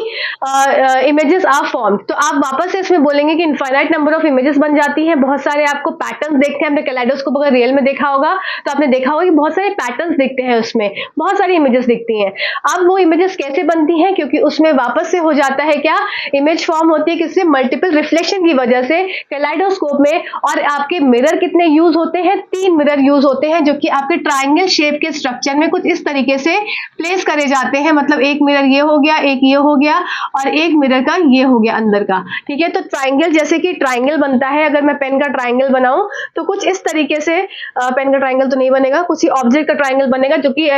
images are formed. तो आप वापस से इसमें बोलेंगे कि इनफाइनाइट नंबर ऑफ इमेजेस बन जाती हैं, बहुत सारे आपको पैटर्न्स देखते हैं, हमने कैलाइडोस्कोप अगर रियल में देखा होगा तो आपने देखा होगा कि बहुत सारे पैटर्न्स दिखते हैं, उसमें बहुत सारी इमेजेस दिखती हैं। अब वो इमेजेस कैसे बनती हैं, क्योंकि उसमें वापस से हो जाता है क्या, इमेज फॉर्म होती है किससे, मल्टीपल रिफ्लेक्शन की वजह से कैलाइडोस्कोप में। और आपके मिरर कितने यूज होते हैं, 3 मिरर यूज होते हैं, जो कि आपके ट्राइंगल शेप के स्ट्रक्चर में कुछ इस तरीके से प्लेस करे जाते हैं, मतलब एक मिरर ये हो गया, एक ये हो गया, और एक मिरर का ये हो गया अंदर का, ठीक है। तो ट्राइंगल, जैसे कि ट्राइंगल बनता है, अगर मैं पेन का ट्राइंगल बनाऊं तो कुछ इस तरीके से, पेन का ट्राइंगल तो नहीं बनेगा, कुछ ऑब्जेक्ट का ट्राइंगल बनेगा, जो कि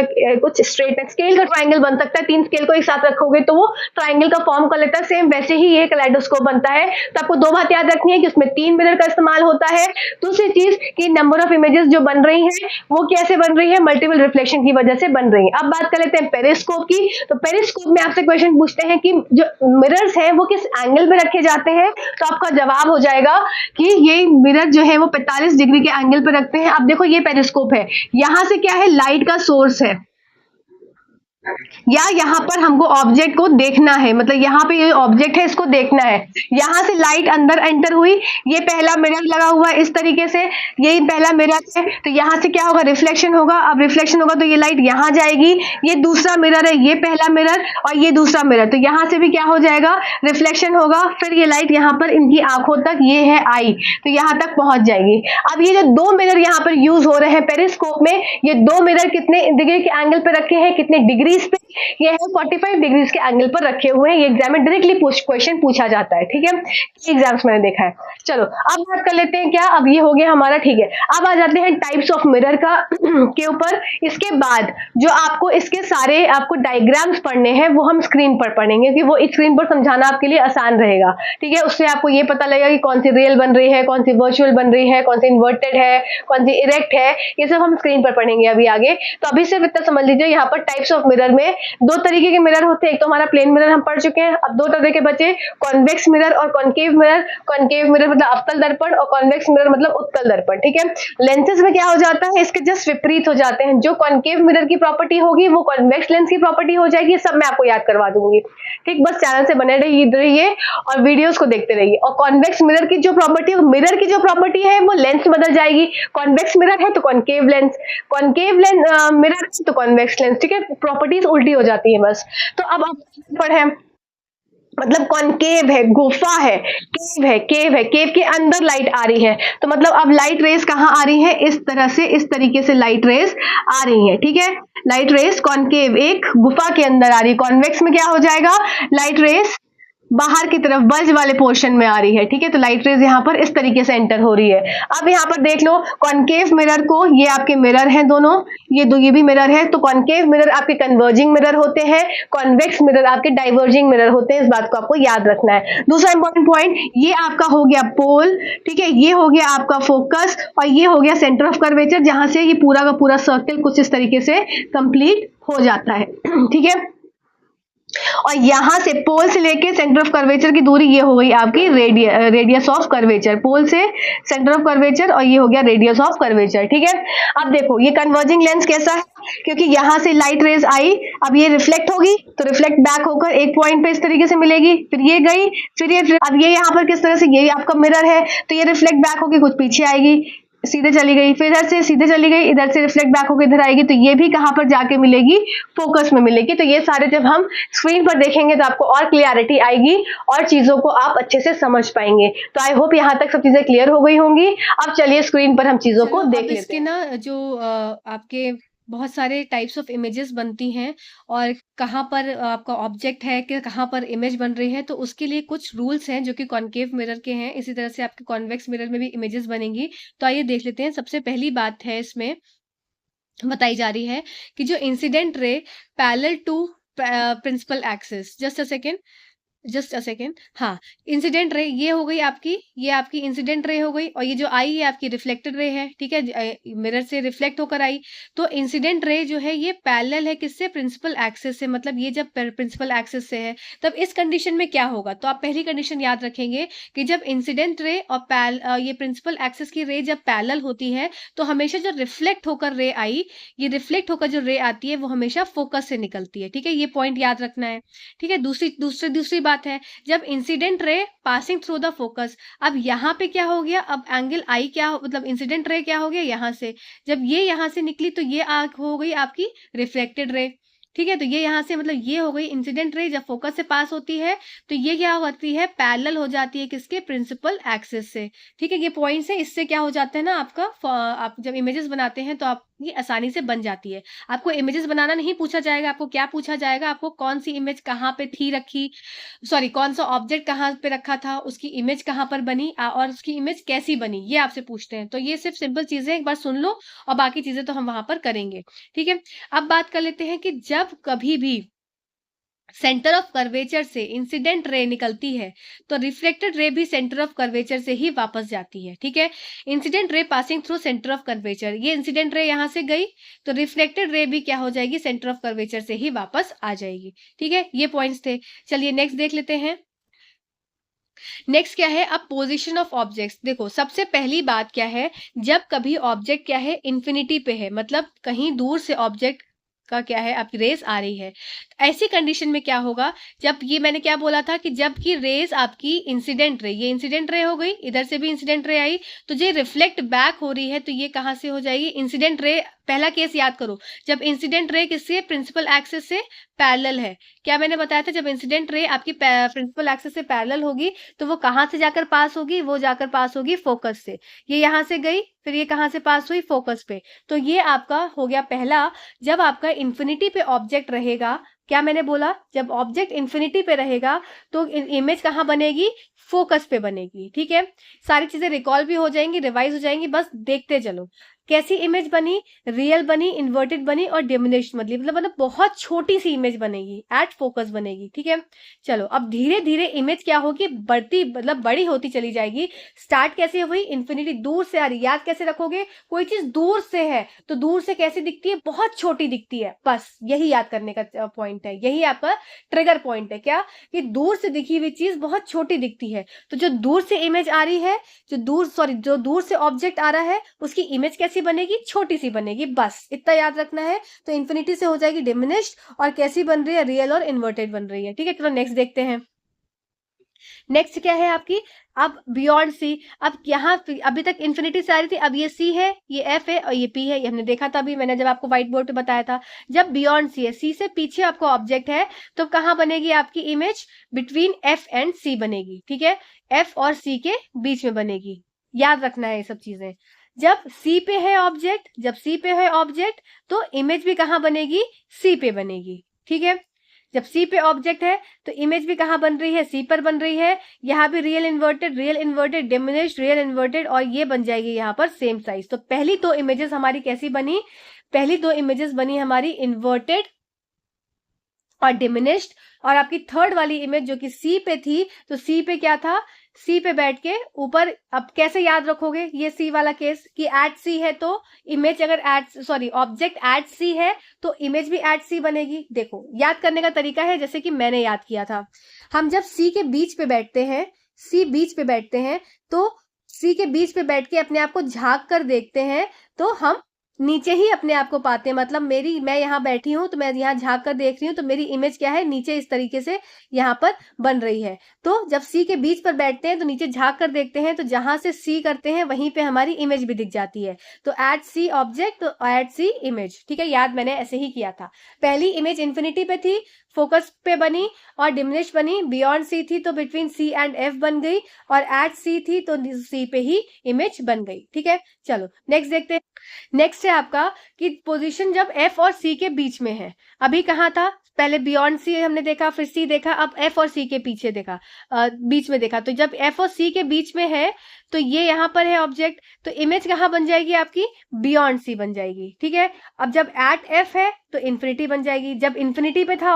कुछ स्ट्रेट स्केल का ट्राइंगल बन सकता है, 3 स्केल को एक साथ रखोगे तो वो ट्राइंगल का फॉर्म कर लेता है। सेम वैसे ही ये कैलाइडोस्कोप बनता है। तो आपको 2 बात याद रखनी है कि उसमें 3 मिरर का इस्तेमाल होता है। दूसरी चीज कि नंबर ऑफ इमेजेस जो बन रही हैं वो कैसे बन रही है, मल्टीपल रिफ्लेक्शन की वजह से बन रही है। अब बात कर लेते हैं पेरिस्कोप की। तो पेरिस्कोप में आपसे क्वेश्चन पूछते हैं कि जो मिरर्स हैं वो किस एंगल पे रखे जाते हैं, तो आपका जवाब हो जाएगा कि ये मिरर जो है वो 45 डिग्री के एंगल पे रखते हैं। अब देखो ये पेरिस्कोप है, यहां से क्या है, लाइट का सोर्स है, या यहाँ पर हमको ऑब्जेक्ट को देखना है, मतलब यहाँ पे ये ऑब्जेक्ट है इसको देखना है। यहाँ से लाइट अंदर एंटर हुई, ये पहला मिरर लगा हुआ है इस तरीके से, यही पहला मिरर है, तो यहाँ से क्या होगा, रिफ्लेक्शन होगा। अब रिफ्लेक्शन होगा तो ये लाइट यहाँ जाएगी, ये दूसरा मिरर है, ये पहला मिरर और ये दूसरा मिरर, तो यहाँ से भी क्या हो जाएगा, रिफ्लेक्शन होगा। फिर ये लाइट यहाँ पर इनकी आंखों तक, ये है आई, तो यहाँ तक पहुंच जाएगी। अब ये जो दो मिरर यहाँ पर यूज हो रहे हैं पेरिस्कोप में, ये दो मिरर कितने डिग्री के एंगल पर रखे हैं, कितने डिग्री पे, ये है 45 डिग्रीज के एंगल पर रखे हुए हैं। ये एग्जाम में डायरेक्टली क्वेश्चन पूछा जाता है, ठीक है, एग्जाम्स मैंने देखा है। चलो अब बात कर लेते हैं, क्या अब ये हो गया हमारा, ठीक है। अब आ जाते हैं टाइप्स ऑफ मिरर का के ऊपर। इसके बाद जो आपको इसके सारे आपको डायग्राम्स पढ़ने हैं वो हम स्क्रीन पर पढ़ेंगे, कि वो स्क्रीन पर समझाना आपके लिए आसान रहेगा, ठीक है। उससे आपको ये पता लगेगा कि कौन सी रियल बन रही है, कौन सी वर्चुअल बन रही है, कौन सी इन्वर्टेड है, कौन सी इरेक्ट है, ये सब हम स्क्रीन पर पढ़ेंगे अभी आगे। तो अभी सिर्फ इतना समझ लीजिए, यहाँ पर टाइप्स ऑफ मिरर में दो तरीके के मिरर होते हैं। एक तो हमारा प्लेन मिरर हम पढ़ चुके हैं, अब दो तरह के बचे, कॉन्वेक्स मिरर और कॉन्केव मिरर। कॉन्केव मिरर मतलब अवतल दर्पण और कॉन्वेक्स मिरर मतलब उत्तल दर्पण, ठीक है। लेंसेज में क्या हो जाता है, इसके जस्ट विपरीत हो जाते हैं। जो कॉन्केव मिरर की प्रॉपर्टी होगी वो कॉन्वेक्स लेंस की प्रॉपर्टी हो जाएगी। सब मैं आपको याद करवा दूंगी, ठीक। बस चैनल से बने रहिए और वीडियोस को देखते रहिए। और कॉन्वेक्स मिरर की जो प्रॉपर्टी, मिरर की जो प्रॉपर्टी है वो लेंस में बदल जाएगी। कॉन्वेक्स मिरर है तो concave lens, concave lens mirror तो कॉन्वेक्स लेंस, ठीक है, प्रॉपर्टीज उल्टी हो जाती है बस। तो अब आप पर है, मतलब कॉन्केव है, गुफा है, केव है, केव के अंदर लाइट आ रही है, तो मतलब अब लाइट रेस कहाँ आ रही है, इस तरह से, इस तरीके से लाइट रेस आ रही है, ठीक है। लाइट रेस कॉन्केव एक गुफा के अंदर आ रही है। कॉन्वेक्स में क्या हो जाएगा, लाइट रेस बाहर की तरफ बल्ज वाले पोर्शन में आ रही है, ठीक है। तो लाइट रेज यहाँ पर इस तरीके से एंटर हो रही है। अब यहाँ पर देख लो, कॉन्केव मिरर को, ये आपके मिरर हैं दोनों, ये भी मिरर है, तो कॉन्केव मिरर आपके कन्वर्जिंग मिरर होते हैं, कॉन्वेक्स मिरर आपके डाइवर्जिंग मिरर होते हैं। इस बात को आपको याद रखना है। दूसरा इंपॉर्टेंट पॉइंट, ये आपका हो गया पोल, ठीक है, ये हो गया आपका फोकस और ये हो गया सेंटर ऑफ कर्वेचर, जहां से ये पूरा का पूरा सर्कल कुछ इस तरीके से कंप्लीट हो जाता है, ठीक है। और यहां से पोल से लेके सेंटर ऑफ कर्वेचर की दूरी ये हो गई आपकी रेडियस ऑफ कर्वेचर, पोल से सेंटर ऑफ कर्वेचर, और ये हो गया रेडियस ऑफ कर्वेचर, ठीक है। अब देखो ये कन्वर्जिंग लेंस कैसा है, क्योंकि यहां से लाइट रेज आई, अब ये रिफ्लेक्ट होगी तो रिफ्लेक्ट बैक होकर एक पॉइंट पे इस तरीके से मिलेगी, फिर ये गई, फिर ये, अब ये यहाँ पर किस तरह से, ये आपका मिरर है तो ये रिफ्लेक्ट बैक होकर कुछ पीछे आएगी, सीधे चली गई, फिर इधर से सीधे चली गई, इधर से रिफ्लेक्ट बैक होकर इधर आएगी, तो ये भी कहां पर जाके मिलेगी, फोकस में मिलेगी। तो ये सारे जब हम स्क्रीन पर देखेंगे तो आपको और क्लियरिटी आएगी और चीजों को आप अच्छे से समझ पाएंगे। तो आई होप यहाँ तक सब चीजें क्लियर हो गई होंगी। अब चलिए स्क्रीन पर हम चीजों को देख लेते हैं। ना जो आपके बहुत सारे टाइप्स ऑफ इमेजेस बनती हैं और कहाँ पर आपका ऑब्जेक्ट है कि कहाँ पर इमेज बन रही है, तो उसके लिए कुछ रूल्स हैं जो कि कॉन्केव मिरर के हैं। इसी तरह से आपके कॉन्वेक्स मिरर में भी इमेजेस बनेंगी। तो आइए देख लेते हैं। सबसे पहली बात है इसमें बताई जा रही है कि जो incident ray parallel to principal axis, just a second, हाँ, इंसिडेंट रे ये हो गई आपकी, ये आपकी इंसिडेंट रे हो गई, और ये जो आई है आपकी रिफ्लेक्टेड रे है, ठीक है, मिरर से रिफ्लेक्ट होकर आई। तो इंसिडेंट रे जो है ये पैरेलल है किससे, प्रिंसिपल एक्सिस से, मतलब ये जब प्रिंसिपल एक्सिस से है तब इस कंडीशन में क्या होगा। तो आप पहली कंडीशन याद रखेंगे कि जब इंसिडेंट रे और ये प्रिंसिपल एक्सिस की रे जब पैरेलल होती है तो हमेशा जो रिफ्लेक्ट होकर रे आई, ये रिफ्लेक्ट होकर जो रे आती है वो हमेशा फोकस से निकलती है, ठीक है, ये पॉइंट याद रखना है, ठीक है। दूसरी बात है, जब incident ray passing through the focus, अब यहाँ पे क्या हो गया, अब एंगल आई क्या मतलब इंसिडेंट रे क्या हो गया, यहाँ से जब ये यहाँ से निकली तो ये हो गई आपकी रिफ्लेक्टेड रे, ठीक है। तो ये यहाँ से मतलब ये हो गई इंसिडेंट रे, जब फोकस से पास होती है तो ये क्या होती है, पैरेलल हो जाती है किसके, प्रिंसिपल एक्सिस से, ठीक है। ये पॉइंट्स है, इससे क्या हो जाता है ना आपका, आप जब इमेजेस बनाते हैं तो आप ये आसानी से बन जाती है। आपको इमेजेस बनाना नहीं पूछा जाएगा, आपको क्या पूछा जाएगा, आपको कौन सी इमेज कहाँ पे थी रखी, सॉरी कौन सा ऑब्जेक्ट कहाँ पे रखा था, उसकी इमेज कहाँ पर बनी और उसकी इमेज कैसी बनी, ये आपसे पूछते हैं। तो ये सिर्फ सिंपल चीजें एक बार सुन लो और बाकी चीजें तो हम वहां पर करेंगे, ठीक है। अब बात कर लेते हैं कि जब कभी भी सेंटर ऑफ कर्वेचर से इंसिडेंट रे निकलती है तो रिफ्लेक्टेड रे भी सेंटर ऑफ कर्वेचर से ही वापस जाती है। ठीक है, incident ray passing through centre of curvature, ये इंसिडेंट रे यहां से गई तो रिफ्लेक्टेड रे भी क्या हो जाएगी, सेंटर ऑफ कर्वेचर से ही वापस आ जाएगी। ठीक है, ये पॉइंट्स थे। चलिए नेक्स्ट देख लेते हैं। नेक्स्ट क्या है, अब पोजीशन ऑफ ऑब्जेक्ट्स। देखो सबसे पहली बात क्या है, जब कभी ऑब्जेक्ट क्या है, इन्फिनिटी पे है, मतलब कहीं दूर से ऑब्जेक्ट का क्या है, आपकी रेस आ रही है, ऐसी कंडीशन में क्या होगा, जब ये मैंने क्या बोला था कि जब की रेस आपकी इंसिडेंट रे, ये इंसिडेंट रे हो गई, इधर से भी इंसिडेंट रे आई, तो ये रिफ्लेक्ट बैक हो रही है, तो ये कहां से हो जाएगी, इंसिडेंट रे। पहला केस याद करो, जब इंसिडेंट रे किससे, प्रिंसिपल एक्सिस से पैरेलल है। क्या मैंने बताया था, जब इंसिडेंट रे आपकी प्रिंसिपल एक्सिस से पैरेलल होगी तो वो कहां से जाकर पास होगी, वो जाकर पास होगी फोकस से। ये यहां से गई, फिर ये कहां से पास हुई, फोकस पे। तो ये आपका हो गया पहला। जब आपका इन्फिनिटी पे ऑब्जेक्ट रहेगा, क्या मैंने बोला, जब ऑब्जेक्ट इन्फिनिटी पे रहेगा तो इमेज कहां बनेगी, फोकस पे बनेगी। ठीक है, सारी चीजें रिकॉल भी हो जाएंगी, रिवाइज हो जाएंगी, बस देखते चलो। कैसी इमेज बनी, रियल बनी, इन्वर्टेड बनी और डिमिनिश्ड, मतलब बहुत छोटी सी इमेज बनेगी, एट फोकस बनेगी। ठीक है, चलो अब धीरे धीरे इमेज क्या होगी, बढ़ती, मतलब बड़ी होती चली जाएगी। स्टार्ट कैसे हुई, इन्फिनिटी दूर से आ रही, याद कैसे रखोगे, कोई चीज दूर से है तो दूर से कैसी दिखती है, बहुत छोटी दिखती है, बस यही याद करने का पॉइंट है, यही आपका ट्रिगर पॉइंट है। क्या, कि दूर से दिखी हुई चीज बहुत छोटी दिखती है, तो जो दूर से इमेज आ रही है, जो दूर से ऑब्जेक्ट आ रहा है, उसकी इमेज कैसी बनेगी, छोटी सी बनेगी, बस इतना याद रखना है। तो इन्फिनिटी से हो जाएगी डिमिनिश्ड, और कैसी बन रही है, रियल और इन्वर्टेड बन रही है। ठीक है, चलो नेक्स्ट देखते हैं। नेक्स्ट क्या है आपकी, अब बियॉन्ड सी। अब यहाँ अभी तक इन्फिनिटी से आ रही थी, अब ये सी है, ये एफ है और ये पी है, ये हमने देखा था अभी, मैंने जब आपको व्हाइट बोर्ड पे बताया था। जब बियॉन्ड सी है, सी से पीछे आपको ऑब्जेक्ट है, तो कहाँ बनेगी आपकी इमेज, बिटवीन एफ एंड सी बनेगी। ठीक है, एफ और सी के बीच में बनेगी, याद रखना है ये सब चीजें। जब सी पे है ऑब्जेक्ट, जब सी पे है ऑब्जेक्ट, तो इमेज भी कहाँ बनेगी, सी पे बनेगी। ठीक है, जब सी पे ऑब्जेक्ट है तो इमेज भी कहाँ बन रही है, सी पर बन रही है। यहाँ भी real inverted, diminished, real inverted, और ये बन जाएगी यहाँ पर सेम साइज। तो पहली दो इमेजेस हमारी कैसी बनी, पहली दो इमेजेस बनी हमारी इन्वर्टेड और डिमिनिश्ड। और आपकी थर्ड वाली इमेज जो कि सी पे थी, तो सी पे क्या था, सी पे बैठ के ऊपर, अब कैसे याद रखोगे ये सी वाला केस, कि एट सी है तो इमेज, अगर ऑब्जेक्ट एट सी है तो इमेज भी एट सी बनेगी। देखो याद करने का तरीका है जैसे कि मैंने याद किया था, हम जब सी के बीच पे बैठते हैं, सी बीच पे बैठते हैं, तो सी के बीच पे बैठ के अपने आप को झांक कर देखते हैं, तो हम नीचे ही अपने आप को पाते हैं। मतलब मैं यहाँ बैठी हूं तो मैं यहाँ झांक कर देख रही हूँ, तो मेरी इमेज क्या है, नीचे इस तरीके से यहाँ पर बन रही है। तो जब सी के बीच पर बैठते हैं तो नीचे झांक कर देखते हैं, तो जहां से सी करते हैं वहीं पे हमारी इमेज भी दिख जाती है। तो एट सी ऑब्जेक्ट, तो एट सी इमेज। ठीक है, याद मैंने ऐसे ही किया था। पहली इमेज इन्फिनिटी पे थी, फोकस पे बनी और डिमिनिश बनी। बियॉन्ड सी थी तो बिटवीन सी एंड एफ बन गई, और एट सी थी तो सी पे ही इमेज बन गई। ठीक है, चलो नेक्स्ट देखते हैं। नेक्स्ट है आपका कि पोजीशन जब एफ और सी के बीच में है। अभी कहाँ था, पहले बियॉन्ड सी हमने देखा, फिर सी देखा, अब एफ और सी के पीछे देखा, बीच में देखा। तो जब एफ और सी के बीच में है तो ये यहाँ पर है ऑब्जेक्ट, तो इमेज कहाँ बन जाएगी आपकी, बियॉन्ड सी बन जाएगी। ठीक है, अब जब एट एफ है तो इन्फिनिटी बन जाएगी। जब इन्फिनिटी पे था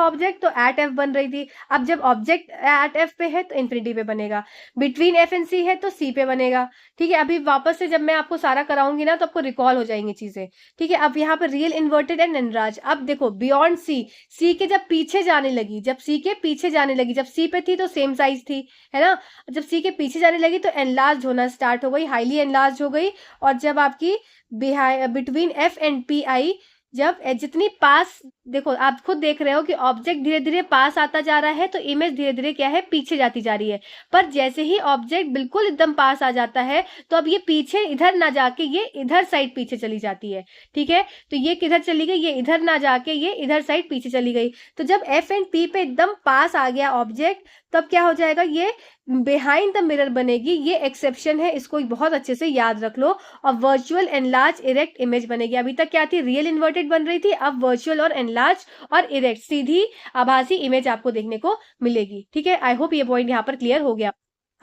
ऑब्जेक्ट तो एट एफ बन रही थी। अब जब ऑब्जेक्ट एट एफ पे है तो इन्फिनिटी पे बनेगा। बिटवीन एफ एंड सी है तो सी पे बनेगा। ठीक है, अभी वापस से जब मैं आपको सारा कराऊंगी ना तो आपको रिकॉल हो जाएंगी चीजें। ठीक है, अब यहाँ पर रियल इन्वर्टेड एंड एनराज। अब देखो बियॉन्ड सी के जब पीछे जाने लगी, जब सी के पीछे जाने लगी, जब सी पे थी तो सेम साइज थी, है ना। जब सी के पीछे जाने लगी तो एनलार्ज होना स्टार्ट हो गई, हाईली एनलार्ज हो गई। और जब आपकी between F and P I, जब जितनी पास, देखो आप खुद देख रहे हो कि ऑब्जेक्ट धीरे धीरे पास आता जा रहा है तो इमेज धीरे धीरे क्या है, पीछे जाती जा रही है। पर जैसे ही ऑब्जेक्ट बिल्कुल एकदम पास आ जाता है तो अब ये पीछे इधर ना जाके ये इधर साइड पीछे चली जाती है। ठीक है, तो ये किधर चली गई, ये इधर ना जाके ये इधर साइड पीछे चली गई। तो जब एफ एंड पी पे एकदम पास आ गया ऑब्जेक्ट, तब क्या हो जाएगा, ये बिहाइंड द मिरर बनेगी। ये एक्सेप्शन है, इसको बहुत अच्छे से याद रख लो। और वर्चुअल एनलार्ज इरेक्ट इमेज बनेगी। अभी तक क्या थी, रियल इन्वर्टेड बन रही थी, अब वर्चुअल और एनलार्ज और इरेक्ट, सीधी आभासी इमेज आपको देखने को मिलेगी। ठीक है, आई होप ये पॉइंट यहाँ पर क्लियर हो गया।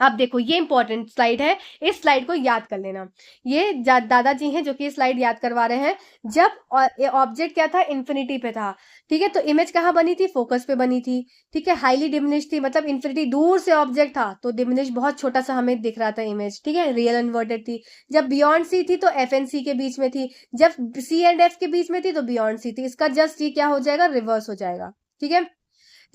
अब देखो ये इंपॉर्टेंट स्लाइड है, इस स्लाइड को याद कर लेना। ये दादाजी हैं जो कि स्लाइड याद करवा रहे हैं। जब ऑब्जेक्ट क्या था, इन्फिनिटी पे था, ठीक है, तो इमेज कहाँ बनी थी, फोकस पे बनी थी, ठीक है। हाईली डिमिनिश थी, मतलब इन्फिनिटी दूर से ऑब्जेक्ट था तो डिमिनिश बहुत छोटा सा हमें दिख रहा था इमेज, ठीक है, रियल इन्वर्टेड थी। जब बियॉन्ड सी थी तो एफ एंड सी के बीच में थी, जब सी एंड एफ के बीच में थी तो बियॉन्ड सी थी। इसका जस्ट ये क्या हो जाएगा, रिवर्स हो जाएगा, ठीक है।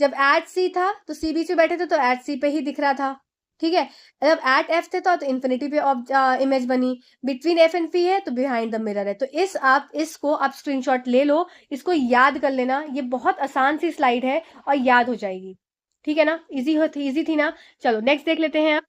जब एट सी था तो सी बीच में बैठे थे तो एट सी पे ही दिख रहा था, ठीक है। जब एट एफ थे तो इन्फिनिटी पे इमेज बनी, बिटवीन एफ एंड पी है तो बिहाइंड द मिरर है। तो इसको आप स्क्रीनशॉट ले लो, इसको याद कर लेना, ये बहुत आसान सी स्लाइड है और याद हो जाएगी, ठीक है ना। इजी थी ना। चलो नेक्स्ट देख लेते हैं।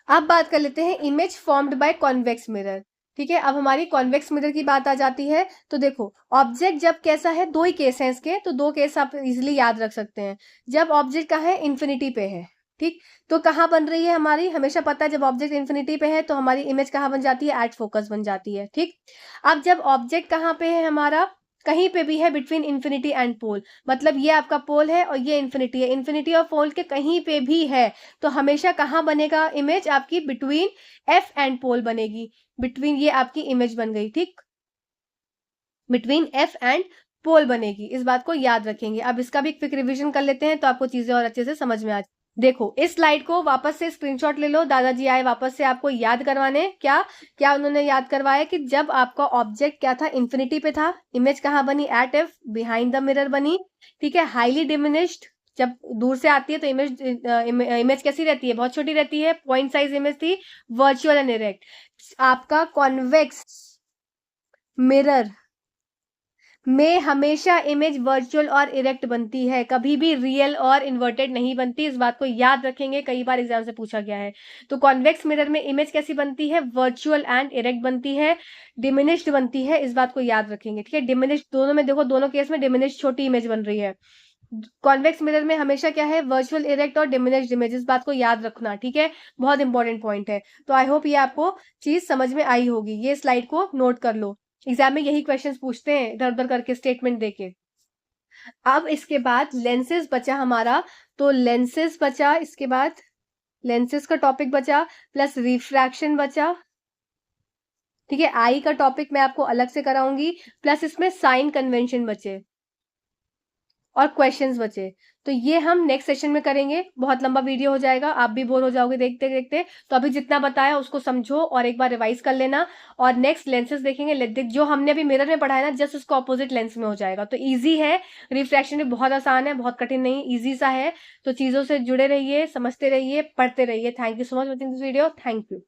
अब बात कर लेते हैं image formed by convex mirror, ठीक है। अब हमारी कॉन्वेक्स मिरर की बात आ जाती है। तो देखो ऑब्जेक्ट जब कैसा है, दो ही केस हैं इसके, तो दो केस आप इजिली याद रख सकते हैं। जब ऑब्जेक्ट कहाँ है, इन्फिनिटी पे है, ठीक, तो कहाँ बन रही है हमारी, हमेशा पता है जब ऑब्जेक्ट इन्फिनिटी पे है तो हमारी इमेज कहाँ बन जाती है, एट फोकस बन जाती है, ठीक। अब जब ऑब्जेक्ट कहाँ पे है हमारा, कहीं पे भी है बिटवीन इन्फिनिटी एंड पोल, मतलब ये आपका पोल है और ये इन्फिनिटी है, इन्फिनिटी और पोल के कहीं पे भी है तो हमेशा कहाँ बनेगा इमेज आपकी, बिटवीन एफ एंड पोल बनेगी, बिटवीन, ये आपकी इमेज बन गई, ठीक, बिटवीन एफ एंड पोल बनेगी। इस बात को याद रखेंगे। अब इसका भी क्विक रिवीजन कर लेते हैं तो आपको चीजें और अच्छे से समझ में आ। देखो इस स्लाइड को वापस से स्क्रीनशॉट ले लो, दादाजी आए वापस से आपको याद करवाने। क्या क्या उन्होंने याद करवाया कि जब आपका ऑब्जेक्ट क्या था, इन्फिनिटी पे था, इमेज कहाँ बनी, at F, behind the mirror बनी, ठीक है। हाईली डिमिनिश्ड, जब दूर से आती है तो इमेज कैसी रहती है, बहुत छोटी रहती है, पॉइंट साइज इमेज थी, वर्चुअल एंड इरेक्ट। आपका कॉन्वेक्स मिरर में हमेशा इमेज वर्चुअल और इरेक्ट बनती है, कभी भी रियल और इन्वर्टेड नहीं बनती। इस बात को याद रखेंगे, कई बार एग्जाम से पूछा गया है। तो कॉन्वेक्स मिरर में इमेज कैसी बनती है, वर्चुअल एंड इरेक्ट बनती है, डिमिनिश्ड बनती है, इस बात को याद रखेंगे, ठीक है। डिमिनिश्ड दोनों में देखो, दोनों केस में डिमिनिश्ड छोटी इमेज बन रही है। कॉन्वेक्स मिरर में हमेशा क्या है, वर्चुअल इरेक्ट और डिमिनिश्ड इमेज, इस बात को याद रखना, ठीक है, बहुत इंपॉर्टेंट पॉइंट है। तो आई होप ये आपको चीज समझ में आई होगी, ये स्लाइड को नोट कर लो, एग्जाम में यही क्वेश्चंस पूछते हैं इधर उधर करके स्टेटमेंट देके। अब इसके बाद लेंसेज बचा हमारा, तो लेंसेज बचा, इसके बाद लेंसेज का टॉपिक बचा, प्लस रिफ्रैक्शन बचा, ठीक है। आई का टॉपिक मैं आपको अलग से कराऊंगी, प्लस इसमें साइन कन्वेंशन बचे और क्वेश्चंस बचे। तो ये हम नेक्स्ट सेशन में करेंगे, बहुत लंबा वीडियो हो जाएगा, आप भी बोर हो जाओगे देखते देखते। तो अभी जितना बताया उसको समझो और एक बार रिवाइज कर लेना, और नेक्स्ट लेंसेज देखेंगे, जो हमने अभी मिरर में पढ़ा है ना, जस्ट उसको ऑपोजिट लेंस में हो जाएगा। तो ईजी है, रिफ्रैक्शन भी बहुत आसान है, बहुत कठिन नहीं, ईजी सा है। तो चीजों से जुड़े रहिए, समझते रहिए, पढ़ते रहिए। Thank you so much watching this video, thank you.